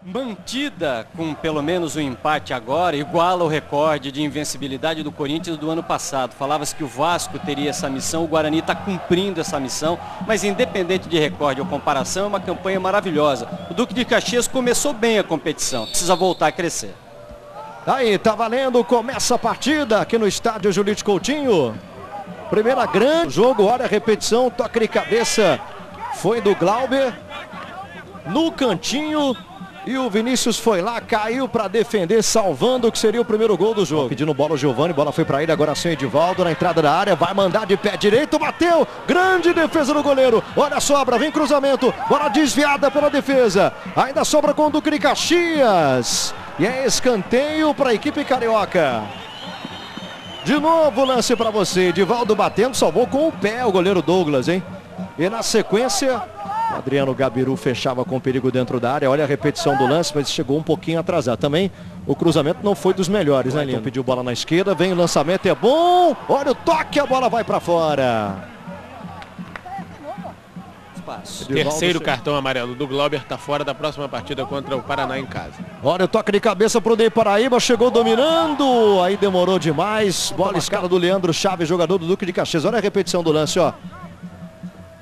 Mantida com pelo menos o empate agora, iguala o recorde de invencibilidade do Corinthians do ano passado. Falava-se que o Vasco teria essa missão, o Guarani está cumprindo essa missão, mas independente de recorde ou comparação, é uma campanha maravilhosa. O Duque de Caxias começou bem a competição, precisa voltar a crescer. Aí, tá valendo, começa a partida aqui no estádio Julito Coutinho. Primeira grande jogo, olha a repetição, toque de cabeça, foi do Glauber, no cantinho. E o Vinícius foi lá, caiu para defender, salvando o que seria o primeiro gol do jogo. Pedindo bola o Giovani, bola foi para ele, agora sim o Edivaldo na entrada da área, vai mandar de pé direito, bateu, grande defesa do goleiro, olha a sobra, vem cruzamento, bola desviada pela defesa, ainda sobra com o Duque de Caxias, e é escanteio para a equipe carioca. De novo lance para você, Edivaldo batendo, salvou com o pé o goleiro Douglas, hein? E na sequência, o Adriano Gabiru fechava com perigo dentro da área. Olha a repetição do lance, mas chegou um pouquinho atrasado. Também o cruzamento não foi dos melhores, né, Lino? Pediu bola na esquerda, vem o lançamento, é bom. Olha o toque, a bola vai para fora. Terceiro cartão amarelo do Glauber, está fora da próxima partida contra o Paraná em casa. Olha o toque de cabeça pro Ney Paraíba, chegou dominando, aí demorou demais. Bola escala do Leandro Chaves, jogador do Duque de Caxias. Olha a repetição do lance, ó.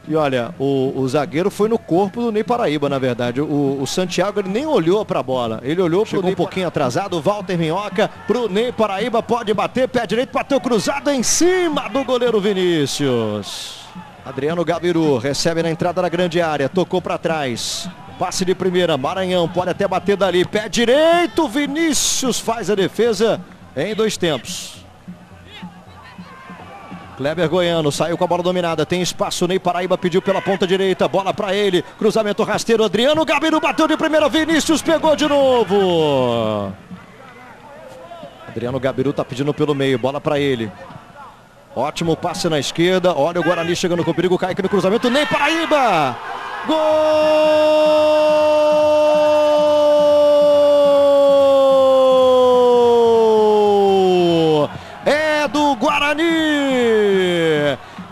E olha, o zagueiro foi no corpo do Ney Paraíba, na verdade. O Santiago, ele nem olhou para a bola. Ele olhou, chegou um pouquinho atrasado. Walter Minhoca pro Ney Paraíba, pode bater, pé direito, bateu cruzado em cima do goleiro Vinícius. Adriano Gabiru recebe na entrada da grande área, tocou para trás. Passe de primeira, Maranhão, pode até bater dali. Pé direito, Vinícius faz a defesa em 2 tempos. Kleber Goiano saiu com a bola dominada, tem espaço, Ney Paraíba pediu pela ponta direita, bola para ele, cruzamento rasteiro, Adriano Gabiru bateu de primeira, Vinícius pegou de novo. Adriano Gabiru tá pedindo pelo meio, bola para ele. Ótimo passe na esquerda, olha o Guarani chegando com perigo, cai aqui no cruzamento, Ney Paraíba! Gol! É do Guarani!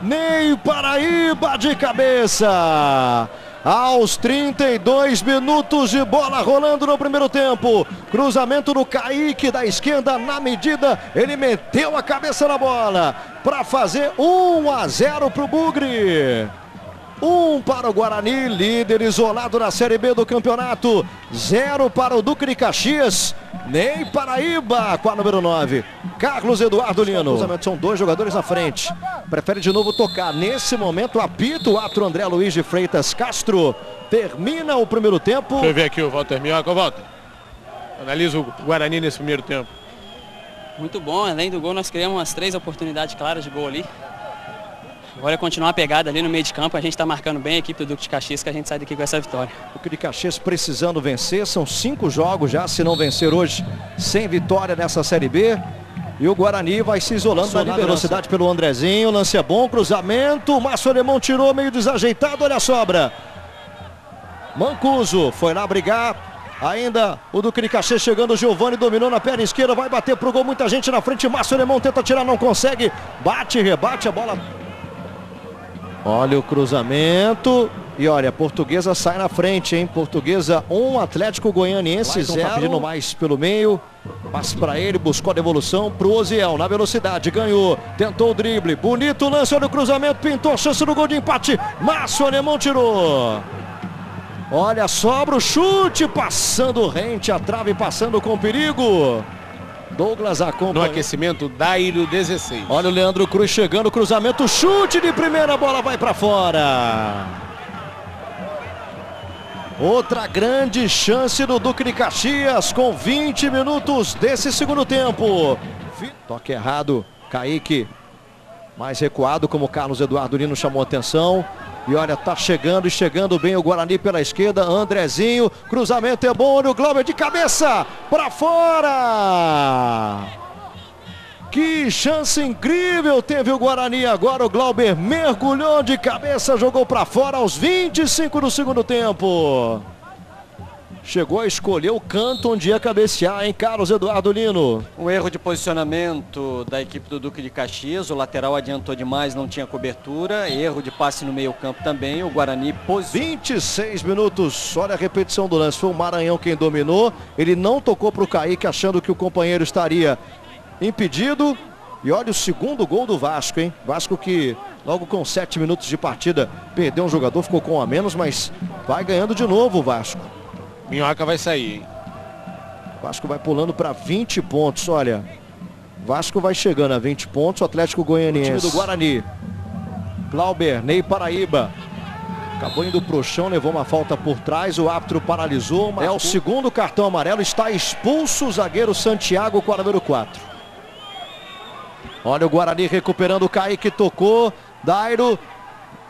Ney Paraíba de cabeça! Aos 32 minutos de bola rolando no primeiro tempo. Cruzamento do Kaique da esquerda na medida. Ele meteu a cabeça na bola para fazer 1-0 para o Bugre. 1 para o Guarani, líder isolado na Série B do campeonato. 0 para o Duque de Caxias. Ney Paraíba com a número 9. Carlos Eduardo Lino. São 2 jogadores na frente. Prefere de novo tocar. Nesse momento apita o árbitro André Luiz de Freitas Castro. Termina o primeiro tempo. Deixa eu ver aqui o Walter Minhoca. Walter, analisa o Guarani nesse primeiro tempo. Muito bom, além do gol nós criamos umas 3 oportunidades claras de gol ali. Agora é continuar a pegada ali no meio de campo, a gente está marcando bem a equipe do Duque de Caxias, que a gente sai daqui com essa vitória. O Duque de Caxias precisando vencer, são 5 jogos já, se não vencer hoje, sem vitória nessa Série B. E o Guarani vai se isolando na velocidade pelo Andrezinho, lance é bom, cruzamento, o Márcio Alemão tirou meio desajeitado, olha a sobra. Mancuso foi lá brigar. Ainda o Duque de Caxias chegando, o Giovani dominou na perna esquerda, vai bater pro gol, muita gente na frente, Márcio Alemão tenta tirar, não consegue, bate, rebate, a bola. Olha o cruzamento e olha, a Portuguesa sai na frente, hein? Portuguesa 1, Atlético Goianiense 0. Tá pedindo mais pelo meio, passe para ele, buscou a devolução pro Oziel, na velocidade, ganhou, tentou o drible, bonito lance, olha o cruzamento, pintou a chance do gol de empate, Márcio Alemão tirou. Olha, sobra o chute, passando rente, a trave passando com perigo. Douglas acompanha. No aquecimento, Daílio 16. Olha o Leandro Cruz chegando, cruzamento, chute de primeira, a bola vai para fora. Outra grande chance do Duque de Caxias com 20 minutos desse segundo tempo. Toque errado, Kaique mais recuado, como o Carlos Eduardo Lino chamou a atenção. E olha, tá chegando e chegando bem o Guarani pela esquerda, Andrezinho, cruzamento é bom, olha o Glauber de cabeça, para fora! Que chance incrível teve o Guarani agora, o Glauber mergulhou de cabeça, jogou para fora aos 25 do segundo tempo. chegou a escolher o canto onde ia cabecear, hein, Carlos Eduardo Lino? Um erro de posicionamento da equipe do Duque de Caxias, o lateral adiantou demais, não tinha cobertura, erro de passe no meio campo também, o Guarani 26 minutos, olha a repetição do lance, foi o Maranhão quem dominou, ele não tocou para o Kaique achando que o companheiro estaria impedido, e olha o segundo gol do Vasco, hein, Vasco que logo com 7 minutos de partida perdeu um jogador, ficou com um a menos, mas vai ganhando de novo o Vasco. Minhoca vai sair, hein? Vasco vai pulando para 20 pontos, olha. Vasco vai chegando a 20 pontos, o Atlético Goianiense. O time do Guarani. Glauber, Ney Paraíba. Acabou indo pro chão, levou uma falta por trás, o árbitro paralisou. É o segundo cartão amarelo, está expulso o zagueiro Santiago com a número 4. Olha o Guarani recuperando, o Kaique tocou, Dairo.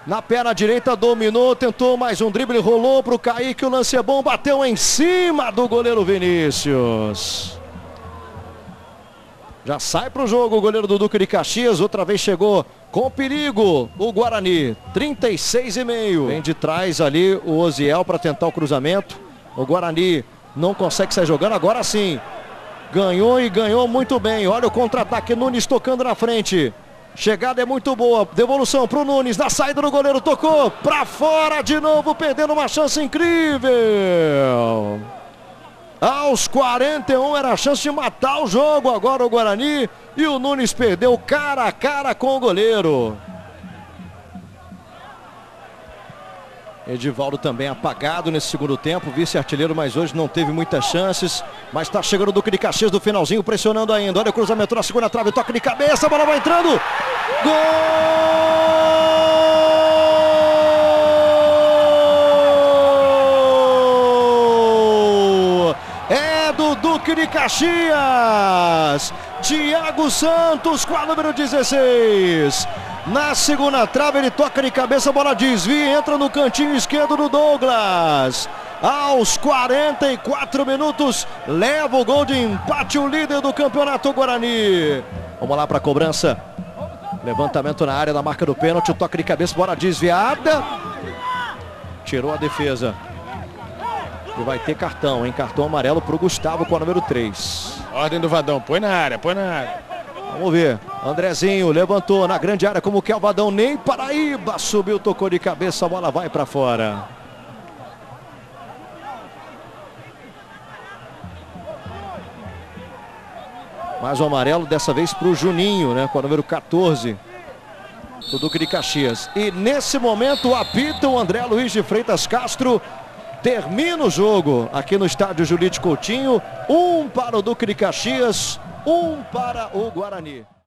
Na perna direita dominou, tentou mais um drible, rolou para o Kaique, o lance é bom, bateu em cima do goleiro Vinícius. Já sai para o jogo o goleiro do Duque de Caxias, outra vez chegou com perigo o Guarani, 36,5. Vem de trás ali o Oziel para tentar o cruzamento, o Guarani não consegue sair jogando, agora sim. Ganhou e ganhou muito bem, olha o contra-ataque, Nunes tocando na frente. Chegada é muito boa, devolução para o Nunes, na saída do goleiro, tocou para fora de novo, perdendo uma chance incrível. Aos 41 era a chance de matar o jogo agora o Guarani e o Nunes perdeu cara a cara com o goleiro. Edivaldo também apagado nesse segundo tempo, vice-artilheiro, mas hoje não teve muitas chances. Mas está chegando o Duque de Caxias do finalzinho, pressionando ainda. Olha o cruzamento na segunda trave, toque de cabeça, a bola vai entrando. Gol! É do Duque de Caxias. Thiago Santos com a número 16. Na segunda trave ele toca de cabeça, a bola desvia, entra no cantinho esquerdo do Douglas. Aos 44 minutos, leva o gol de empate o líder do campeonato Guarani. Vamos lá para a cobrança. Levantamento na área da marca do pênalti, toque de cabeça, bola desviada. Tirou a defesa. E vai ter cartão, hein? Cartão amarelo para o Gustavo com a número 3. Ordem do Vadão, põe na área, põe na área. Vamos ver, Andrezinho levantou na grande área como que é o Vadão, nem Paraíba, subiu, tocou de cabeça, a bola vai para fora. Mais um amarelo, dessa vez para o Juninho, né, com o número 14 do Duque de Caxias. E nesse momento apita o André Luiz de Freitas Castro. Termina o jogo aqui no estádio Julite Coutinho. 1 para o Duque de Caxias, 1 para o Guarani.